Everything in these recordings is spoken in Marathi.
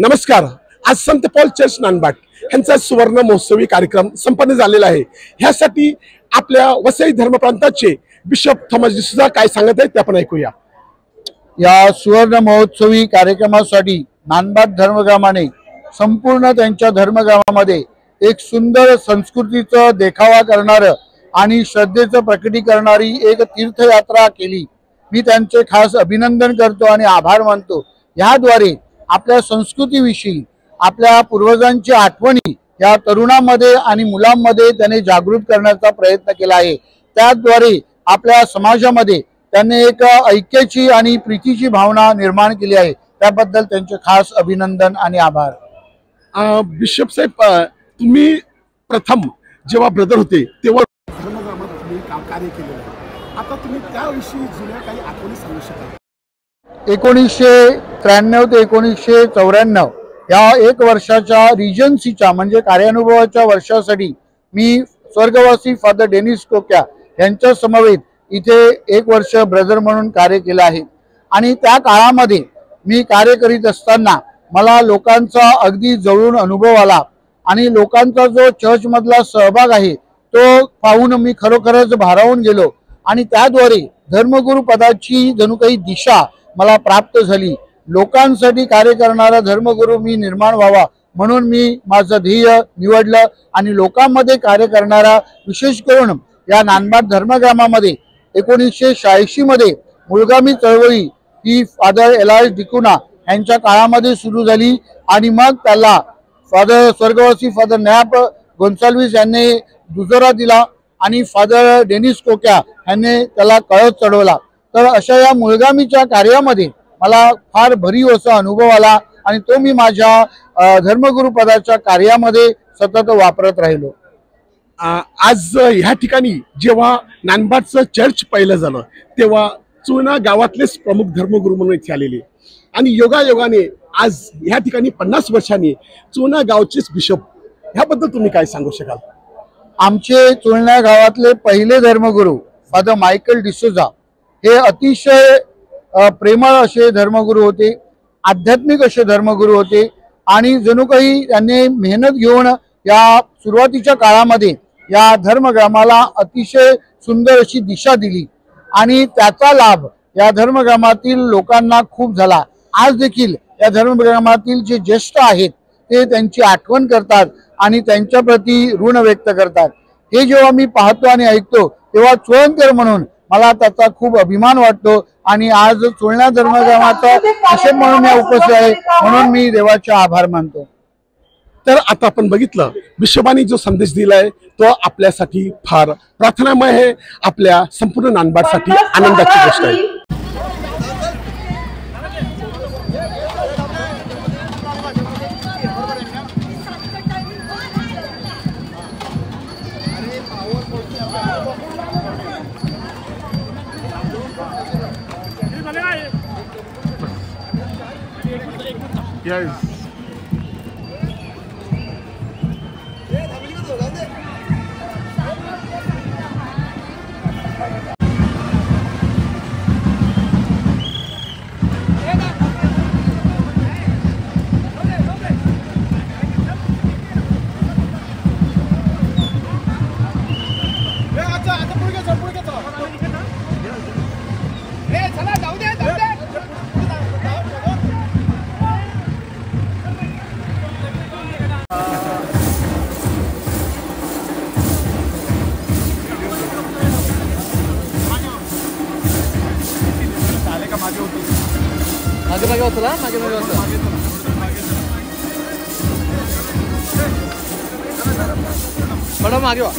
नमस्कार। आज संत पॉल चर्च नांदबाड यांचा सुवर्ण महोत्सवी कार्यक्रम संपन्न झालेला आहे। ह्यासाठी आपल्या वसई धर्मप्रांताचे बिशप थॉमस डिसूजा काय सांगत आहेत ते आपण ऐकूया। या सुवर्ण महोत्सवी कार्यक्रमासाठी नांदबाड धर्मग्रामाने संपूर्ण त्यांच्या धर्मग्रामामध्ये एक सुंदर संस्कृतीचा देखावा करणारं आणि श्रद्धेचं प्रकटी करणारी एक तीर्थयात्रा केली। मी त्यांचे खास अभिनंदन करतो आणि आभार मानतो। याद्वारे आपल्या संस्कृतीविषयी आपल्या पूर्वजांची आठवणी या तरुणांमध्ये आणि मुलांमध्ये त्याने जागृत करण्याचा प्रयत्न केला आहे। त्याद्वारे आपल्या समाजामध्ये त्यांनी एक ऐक्याची आणि प्रीतीची भावना निर्माण केली आहे। त्याबद्दल त्यांचे खास अभिनंदन आणि आभार। बिशप साहेब, तुम्ही प्रथम जेव्हा ब्रदर होते तेव्हा धर्मग्रामात तुम्ही कार्य केलेलं आहे। आता तुम्ही त्याविषयी जुन्या काही आठवणी सांगू शकाल? 1993 ते 1994 या एक वर्षाच्या रिजन्सीच्या म्हणजे कार्यानुभवाच्या वर्षासाठी मी स्वर्गवासी फादर डेनिस कोक्या यांच्या समवेत इथे एक वर्ष ब्रदर म्हणून कार्य केले आहे। आणि त्या काळामध्ये मी कार्य करीत असताना मला लोकांचा अगदी जवळून अनुभव आला आणि लोकांचा जो चर्च मधला सहभाग आहे तो पाहून मी खरोखरच भारावून गेलो आणि त्याद्वारे धर्मगुरू पदाची जणू काही दिशा मला प्राप्त झाली। लोकांसाठी कार्य करणारा धर्मगुरू मी निर्माण व्हावा म्हणून मी माझं ध्येय निवडलं आणि लोकांमध्ये कार्य करणारा, विशेष करून या नांदबाड धर्मग्रामामध्ये 1986 मध्ये मुळगामी चळवळी ही फादर एलायस डिकुना यांच्या काळामध्ये सुरू झाली आणि मग त्याला स्वर्गवासी फादर नॅप गोन्साल्विस यांनी दुजोरा दिला आणि फादर डेनिस कोक्या यांनी त्याला कळस चढवला। तर अशा या मुळगामीच्या कार्यामध्ये मला फार भरीव असा अनुभव आला आणि तो मी माझ्या धर्मगुरू पदाच्या कार्यामध्ये सतत वापरत राहिलो। आज ह्या ठिकाणी जेव्हा नांदबाडचं चर्च पाहिलं झालं तेव्हा चुना गावातलेच प्रमुख धर्मगुरू म्हणून इथे आलेले आणि योगायोगाने आज ह्या ठिकाणी 50 वर्षांनी चुना गावचेच बिशप, ह्याबद्दल तुम्ही काय सांगू शकाल? आमचे चुना गावातले पहिले धर्मगुरू फादर मायकल डिसूजा हे अतिशय प्रेमळ असे धर्मगुरू होते, आध्यात्मिक असे धर्मगुरू होते आणि जणू काही त्यांनी मेहनत घेऊन या सुरुवातीच्या काळामध्ये या धर्मग्रामाला अतिशय सुंदर अशी दिशा दिली आणि त्याचा लाभ या धर्मग्रामातील लोकांना खूप झाला। आज देखील या धर्मग्रामातील जे ज्येष्ठ आहेत ते त्यांची आठवण करतात आणि त्यांच्या प्रती ऋण व्यक्त करतात। हे जेव्हा मी पाहतो आणि ऐकतो तेव्हा चोळणकर म्हणून मला त्याचा खूप अभिमान वाटतो आणि आज चोळणा धर्मग्रामाचा बिशप म्हणून मी उपस्थित आहे म्हणून मी देवाचे आभार मानतो। तर आता आपण बघितलं बिशपांनी जो संदेश दिलाय तो आपल्यासाठी फार प्रार्थनामय आहे, आपल्या संपूर्ण नांदबाडसाठी आनंदाची गोष्ट आहे। Yes. मागे होता ना, मागे होता मॅडम, मागे वा।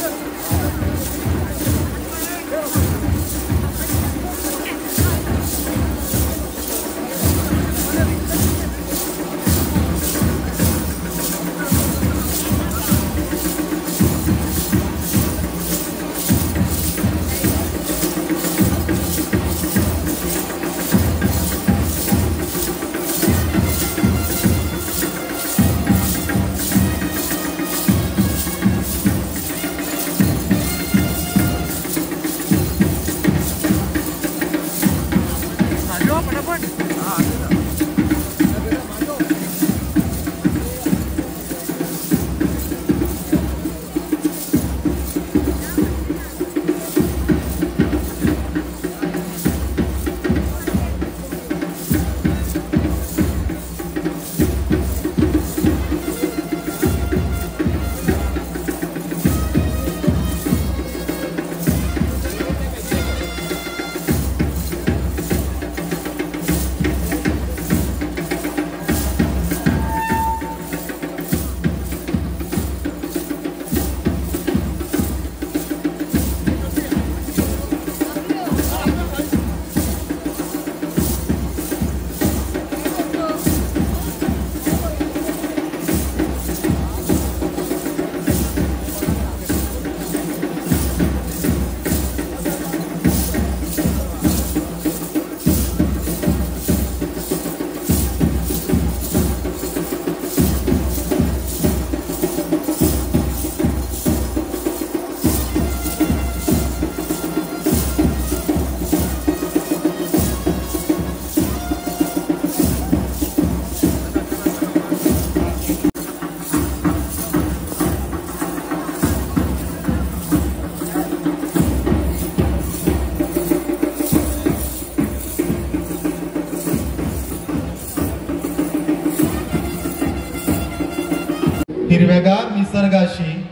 निसर्गाशी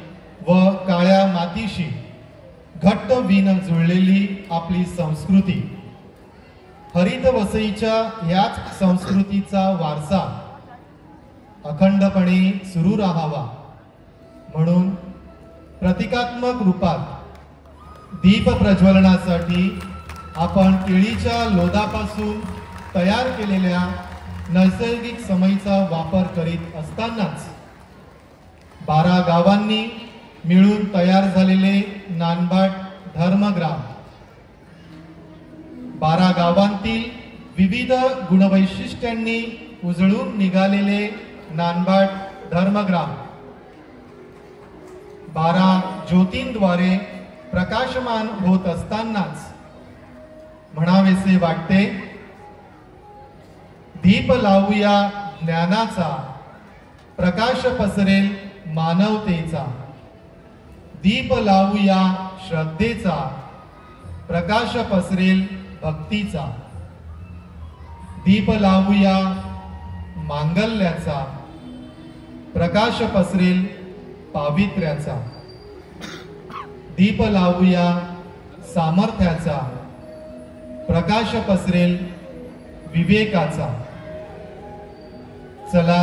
व काळ्या मातीशी घट्ट विण जुळलेली आपली संस्कृती, हरित वसईच्या याच संस्कृतीचा वारसा अखंडपणे सुरू राहावा म्हणून प्रतिकात्मक रूपात दीप प्रज्वलनासाठी आपण केळीच्या लोदापासून तयार केलेल्या नैसर्गिक समईचा वापर करीत असतानाच 12 गावांनी मिळून तयार झालेले नानबाट धर्मग्राम, 12 गावांतील विविध गुणवैशिष्ट्यांनी उजळून निघालेले नानबाट धर्मग्राम 12 ज्योतींद्वारे प्रकाशमान होत असतानाच म्हणावेसे वाटते, दीप लावूया ज्ञानाचा, प्रकाश पसरेल मानवतेचा, दीप लावूया श्रद्धेचा, प्रकाश पसरेल भक्तीचा, दीप लावूया मांगल्याचा, प्रकाश पसरेल पावित्र्याचा, दीप लावूया सामर्थ्याचा, प्रकाश पसरेल विवेकाचा. चला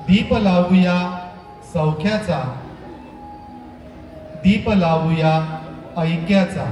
दीप लावूया सौख्याचा, दीप लावूया ऐक्याचा.